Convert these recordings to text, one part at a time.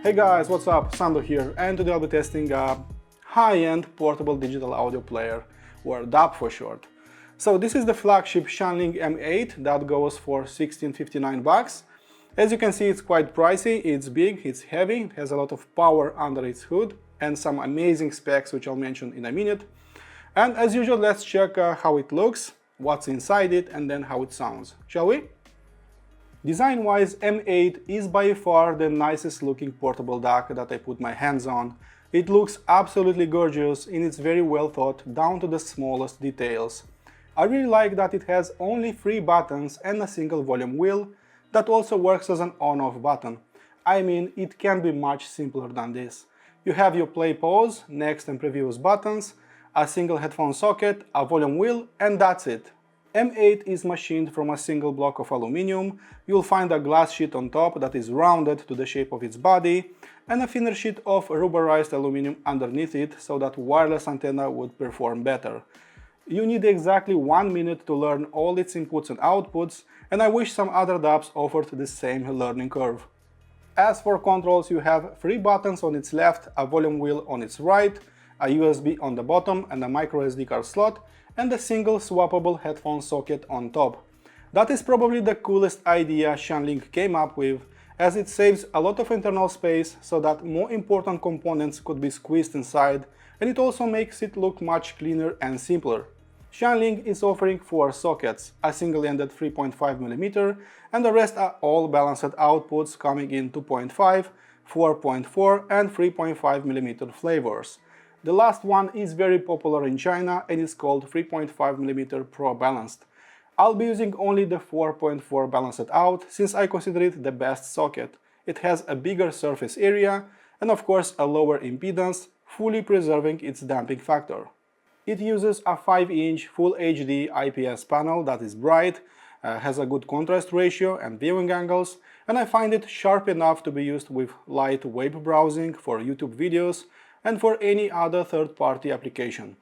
Hey guys, what's up? Sando here, and today I'll be testing a high-end portable digital audio player, or DAP for short. So this is the flagship Shanling M8 that goes for $1659. As you can see, it's quite pricey, it's big, it's heavy, it has a lot of power under its hood, and some amazing specs which I'll mention in a minute. And as usual, let's check how it looks, what's inside it, and then how it sounds. Shall we? Design-wise, M8 is by far the nicest looking portable DAC that I put my hands on. It looks absolutely gorgeous and it's very well thought down to the smallest details. I really like that it has only 3 buttons and a single volume wheel that also works as an on-off button. I mean, it can be much simpler than this. You have your play, pause, next and previous buttons, a single headphone socket, a volume wheel, and that's it. M8 is machined from a single block of aluminum. You'll find a glass sheet on top that is rounded to the shape of its body, and a thinner sheet of rubberized aluminum underneath it so that wireless antenna would perform better. You need exactly 1 minute to learn all its inputs and outputs, and I wish some other DAPs offered the same learning curve. As for controls, you have 3 buttons on its left, a volume wheel on its right, a USB on the bottom and a microSD card slot, and a single swappable headphone socket on top. That is probably the coolest idea Shanling came up with, as it saves a lot of internal space so that more important components could be squeezed inside, and it also makes it look much cleaner and simpler. Shanling is offering 4 sockets, a single-ended 3.5mm, and the rest are all balanced outputs coming in 2.5, 4.4 and 3.5mm flavors. The last one is very popular in China and is called 3.5mm Pro Balanced. I'll be using only the 4.4 balanced out since I consider it the best socket. It has a bigger surface area and of course a lower impedance, fully preserving its damping factor. It uses a 5-inch Full HD IPS panel that is bright, has a good contrast ratio and viewing angles, and I find it sharp enough to be used with light web browsing for YouTube videos and for any other third-party application.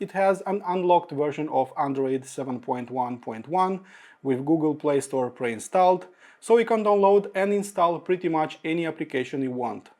It has an unlocked version of Android 7.1.1 with Google Play Store pre-installed, so you can download and install pretty much any application you want.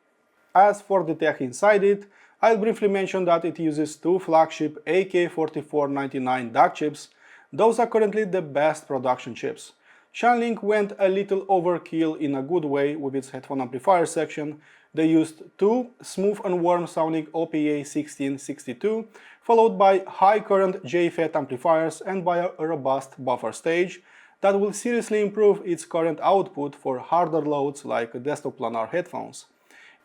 As for the tech inside it, I'll briefly mention that it uses 2 flagship AK4499 DAC chips. Those are currently the best production chips. Shanling went a little overkill in a good way with its headphone amplifier section. They used 2 smooth and warm sounding OPA 1662, followed by high current JFET amplifiers and by a robust buffer stage that will seriously improve its current output for harder loads like desktop planar headphones.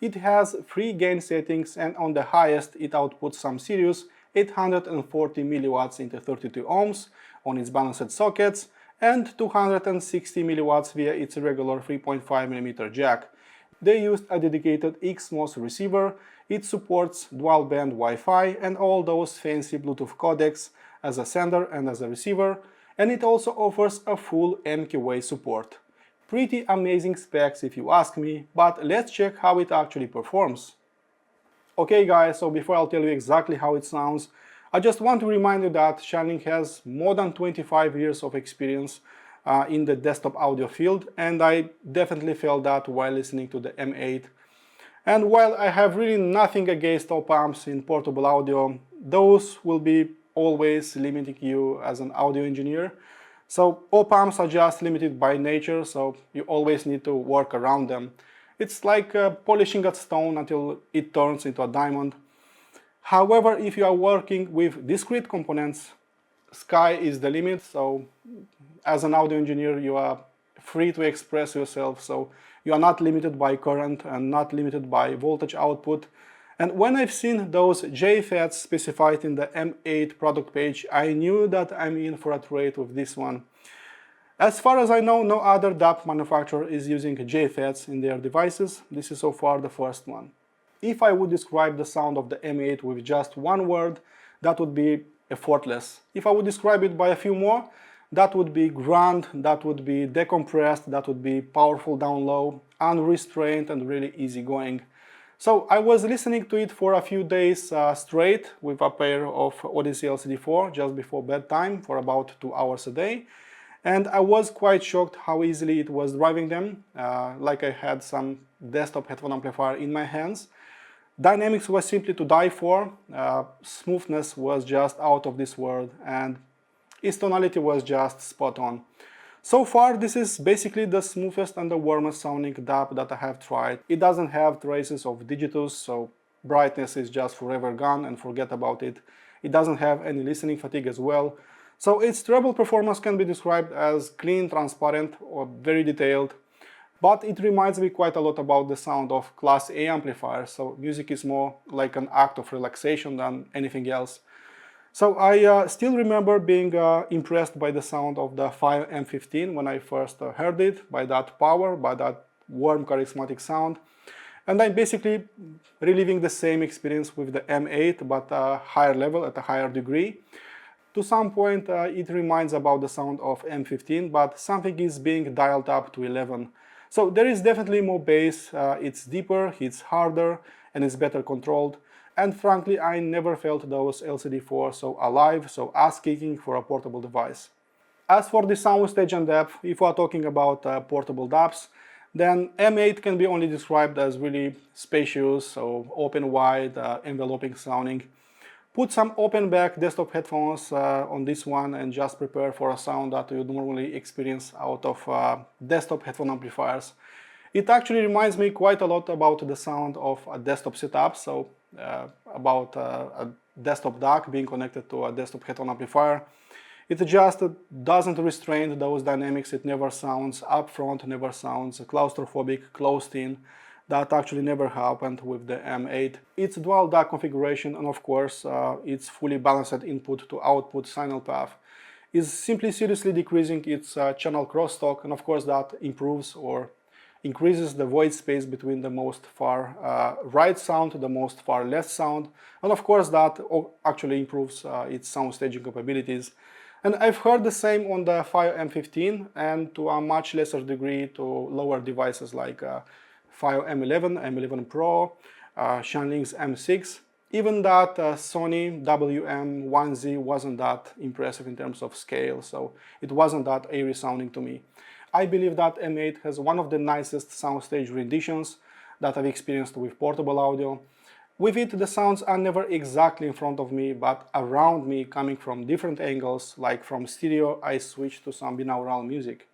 It has 3 gain settings and on the highest it outputs some serious 840 mW into 32 ohms on its balanced sockets and 260 mW via its regular 3.5mm jack. They used a dedicated XMOS receiver. It supports dual-band Wi-Fi and all those fancy Bluetooth codecs as a sender and as a receiver, and it also offers a full MQA support. Pretty amazing specs if you ask me, but let's check how it actually performs. Okay guys, so before I'll tell you exactly how it sounds, I just want to remind you that Shanling has more than 25 years of experience in the desktop audio field, and I definitely felt that while listening to the M8. And while I have really nothing against op amps in portable audio, those will be always limiting you as an audio engineer. So op amps are just limited by nature, so you always need to work around them. It's like polishing a stone until it turns into a diamond. However, if you are working with discrete components, sky is the limit, so as an audio engineer you are free to express yourself, so you are not limited by current and not limited by voltage output. And when I've seen those JFETs specified in the M8 product page, I knew that I'm in for a treat with this one. As far as I know, no other DAP manufacturer is using JFETs in their devices. This is so far the first one. If I would describe the sound of the M8 with just one word, that would be effortless. If I would describe it by a few more, that would be grand, that would be decompressed, that would be powerful down low, unrestrained and really easygoing. So I was listening to it for a few days straight with a pair of Odyssey LCD4 just before bedtime for about 2 hours a day. And I was quite shocked how easily it was driving them, like I had some desktop headphone amplifier in my hands. Dynamics was simply to die for, smoothness was just out of this world, and its tonality was just spot on. So far, this is basically the smoothest and the warmest sounding DAP that I have tried. It doesn't have traces of digitus, so brightness is just forever gone and forget about it. It doesn't have any listening fatigue as well. So its treble performance can be described as clean, transparent, or very detailed. But it reminds me quite a lot about the sound of Class A amplifiers, so music is more like an act of relaxation than anything else. So I still remember being impressed by the sound of the FiiO M15 when I first heard it, by that power, by that warm, charismatic sound. And I'm basically reliving the same experience with the M8, but at a higher level, at a higher degree. To some point, it reminds about the sound of M15, but something is being dialed up to 11. So there is definitely more bass, it's deeper, it's harder, and it's better controlled. And frankly, I never felt those LCD4 so alive, so ass-kicking for a portable device. As for the Soundstage and Depth, if we are talking about portable DAPs, then M8 can be only described as really spacious, so open wide, enveloping sounding. Put some open back desktop headphones on this one and just prepare for a sound that you normally experience out of desktop headphone amplifiers. It actually reminds me quite a lot about the sound of a desktop setup, so about a desktop DAC being connected to a desktop headphone amplifier. It just doesn't restrain those dynamics. It never sounds upfront, never sounds claustrophobic, closed in. That actually never happened with the M8. Its dual DAC configuration and of course its fully balanced input to output signal path is simply seriously decreasing its channel crosstalk, and of course that improves or increases the void space between the most far right sound to the most far left sound, and of course that actually improves its sound staging capabilities. And I've heard the same on the FiiO M15 and to a much lesser degree to lower devices like FiiO M11, M11 Pro, Shanling's M6. Even that Sony WM1Z wasn't that impressive in terms of scale, so it wasn't that airy sounding to me. I believe that M8 has one of the nicest soundstage renditions that I've experienced with portable audio. With it, the sounds are never exactly in front of me, but around me, coming from different angles, like from stereo, I switch to some binaural music.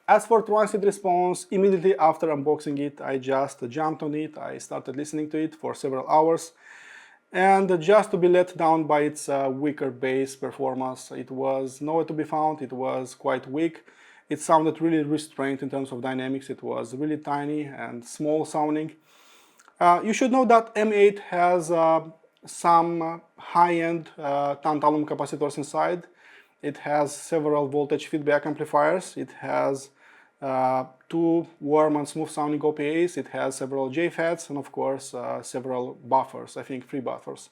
As for Transient Response, immediately after unboxing it, I just jumped on it, I started listening to it for several hours, and just to be let down by its weaker bass performance. It was nowhere to be found, it was quite weak. It sounded really restrained in terms of dynamics, it was really tiny and small sounding. You should know that M8 has some high-end tantalum capacitors inside. It has several voltage feedback amplifiers. It has two warm and smooth sounding OPAs. It has several JFETs and of course several buffers, I think 3 buffers.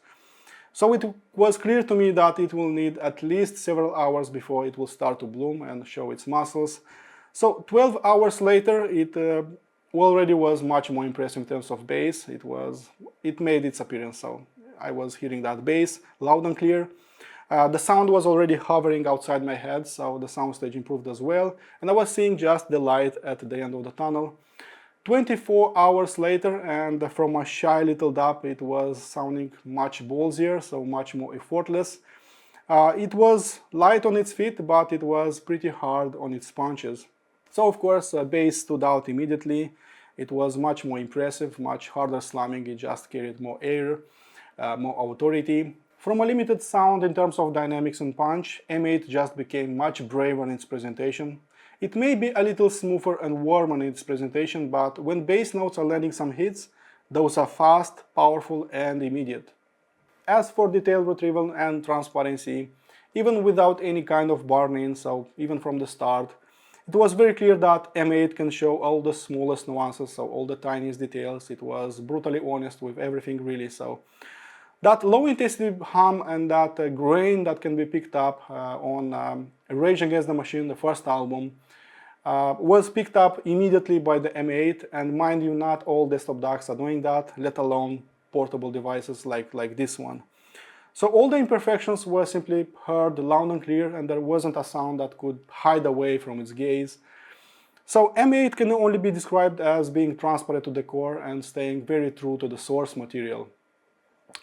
So it was clear to me that it will need at least several hours before it will start to bloom and show its muscles. So 12 hours later, it already was much more impressive in terms of bass. It made its appearance, so I was hearing that bass loud and clear. The sound was already hovering outside my head, so the soundstage improved as well, and I was seeing just the light at the end of the tunnel. 24 hours later, and from a shy little DAP, it was sounding much ballsier, so much more effortless. It was light on its feet, but it was pretty hard on its punches. So of course, bass stood out immediately. It was much more impressive, much harder slamming. It just carried more air, more authority. From a limited sound in terms of dynamics and punch, M8 just became much braver in its presentation. It may be a little smoother and warmer in its presentation, but when bass notes are landing some hits, those are fast, powerful, and immediate. As for detailed retrieval and transparency, even without any kind of burn-in, so even from the start, it was very clear that M8 can show all the smallest nuances, so all the tiniest details. It was brutally honest with everything, really. So that low-intensity hum and that grain that can be picked up on Rage Against the Machine, the first album, was picked up immediately by the M8, and mind you, not all desktop DACs are doing that, let alone portable devices like this one. So all the imperfections were simply heard loud and clear, and there wasn't a sound that could hide away from its gaze. So M8 can only be described as being transparent to the core and staying very true to the source material.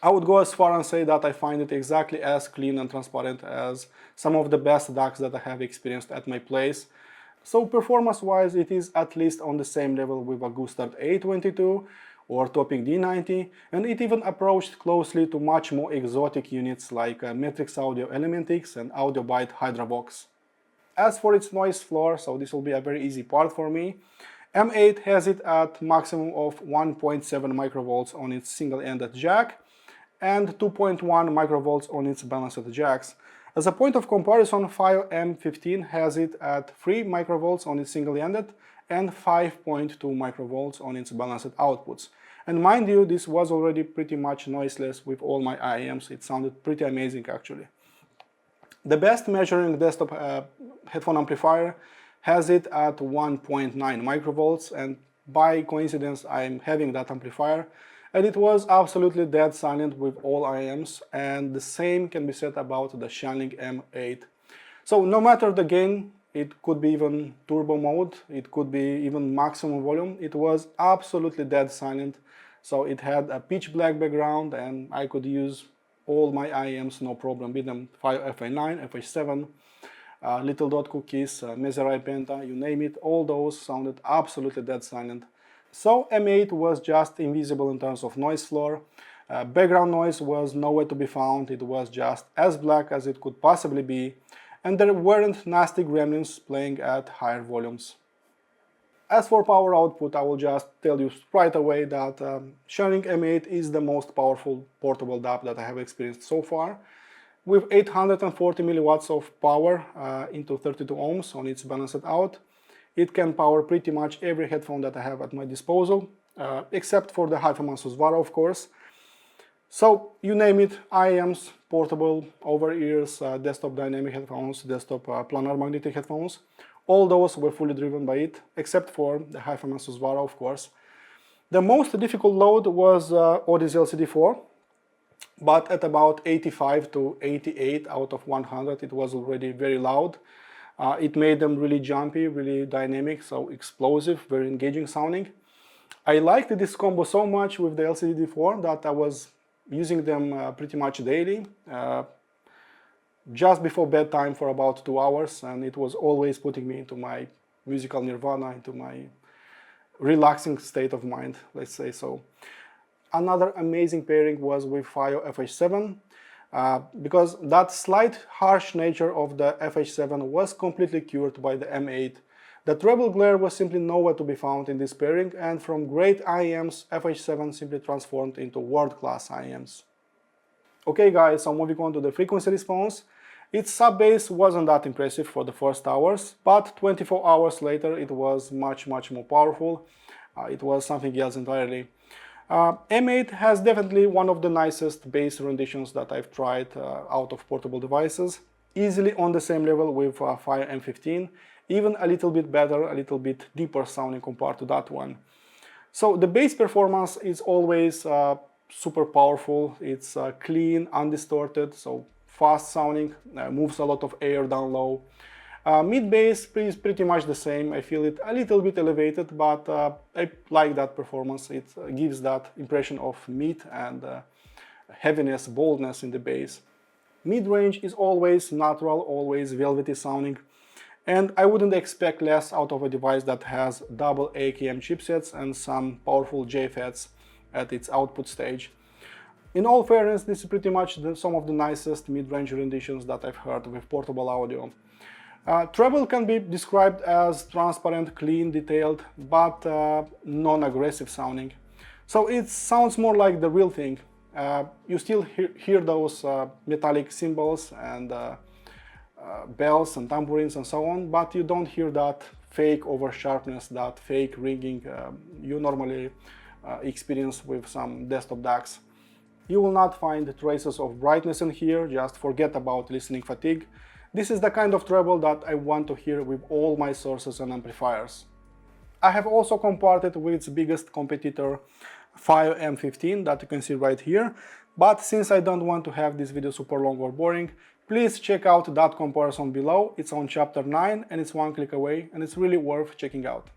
I would go as far and say that I find it exactly as clean and transparent as some of the best DACs that I have experienced at my place. So performance-wise, it is at least on the same level with a Gustard A22 or Topic D90, and it even approached closely to much more exotic units like Matrix Audio Elementix and AudioByte HydraVox. As for its noise floor, so this will be a very easy part for me, M8 has it at maximum of 1.7 microvolts on its single-ended jack and 2.1 microvolts on its balanced jacks. As a point of comparison, FiiO M15 has it at 3 microvolts on its single-ended and 5.2 microvolts on its balanced outputs. And mind you, this was already pretty much noiseless with all my IEMs. It sounded pretty amazing actually. The best measuring desktop headphone amplifier has it at 1.9 microvolts, and by coincidence I'm having that amplifier, and it was absolutely dead silent with all IEMs, and the same can be said about the Shanling M8. So no matter the gain, it could be even turbo mode, it could be even maximum volume, it was absolutely dead silent. So it had a pitch black background and I could use all my IEMs no problem, be them FiiO FA9, FA7, Little Dot Cookies, Mezerai Penta, you name it, all those sounded absolutely dead silent. So M8 was just invisible in terms of noise floor. Background noise was nowhere to be found, it was just as black as it could possibly be, and there weren't nasty gremlins playing at higher volumes. As for power output, I will just tell you right away that Shanling M8 is the most powerful portable DAP that I have experienced so far. With 840 milliwatts of power into 32 ohms on its balanced out, it can power pretty much every headphone that I have at my disposal, except for the HiFiMan Susvara, of course. So you name it, IEMs, portable, over-ears, desktop dynamic headphones, desktop planar magnetic headphones, all those were fully driven by it, except for the HiFiMan Susvara, of course. The most difficult load was Odyssey LCD4, but at about 85 to 88 out of 100 it was already very loud. It made them really jumpy, really dynamic, so explosive, very engaging sounding. I liked this combo so much with the LCD4 that I was using them pretty much daily, just before bedtime for about 2 hours, and it was always putting me into my musical nirvana, into my relaxing state of mind, let's say so. Another amazing pairing was with FiiO FH7, because that slight harsh nature of the FH7 was completely cured by the M8. The treble glare was simply nowhere to be found in this pairing, and from great IEMs, FH7 simply transformed into world-class IEMs. Okay guys, so moving on to the frequency response. Its sub-bass wasn't that impressive for the first hours, but 24 hours later it was much more powerful. It was something else entirely. M8 has definitely one of the nicest bass renditions that I've tried out of portable devices, easily on the same level with FiiO M15, even a little bit better, a little bit deeper sounding compared to that one. So the bass performance is always super powerful, it's clean, undistorted, so fast sounding, moves a lot of air down low. Mid bass is pretty much the same. I feel it a little bit elevated, but I like that performance. It gives that impression of meat and heaviness, boldness in the bass. Mid-range is always natural, always velvety sounding, and I wouldn't expect less out of a device that has double AKM chipsets and some powerful JFETs at its output stage. In all fairness, this is pretty much some of the nicest mid-range renditions that I've heard with portable audio. Treble can be described as transparent, clean, detailed, but non-aggressive sounding. So it sounds more like the real thing. You still hear those metallic cymbals and bells and tambourines and so on, but you don't hear that fake over sharpness, that fake ringing you normally experience with some desktop DACs. You will not find traces of brightness in here, just forget about listening fatigue. This is the kind of treble that I want to hear with all my sources and amplifiers. I have also compared it with its biggest competitor, FiiO M15, that you can see right here. But since I don't want to have this video super long or boring, please check out that comparison below. It's on chapter 9 and it's one click away and it's really worth checking out.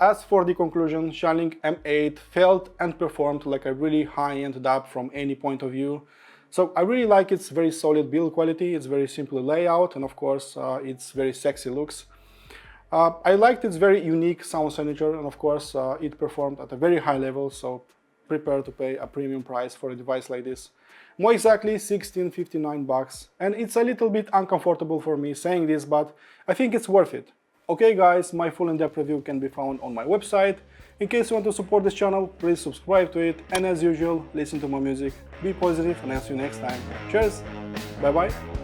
As for the conclusion, Shanling M8 felt and performed like a really high-end DAP from any point of view. So I really like its very solid build quality, it's very simple layout, and of course its very sexy looks. I liked its very unique sound signature, and of course it performed at a very high level, so prepare to pay a premium price for a device like this. More exactly $16.59, and it's a little bit uncomfortable for me saying this, but I think it's worth it. Okay guys, my full in-depth review can be found on my website. In case you want to support this channel, please subscribe to it, and as usual, listen to my music, be positive, and I'll see you next time. Cheers, bye bye.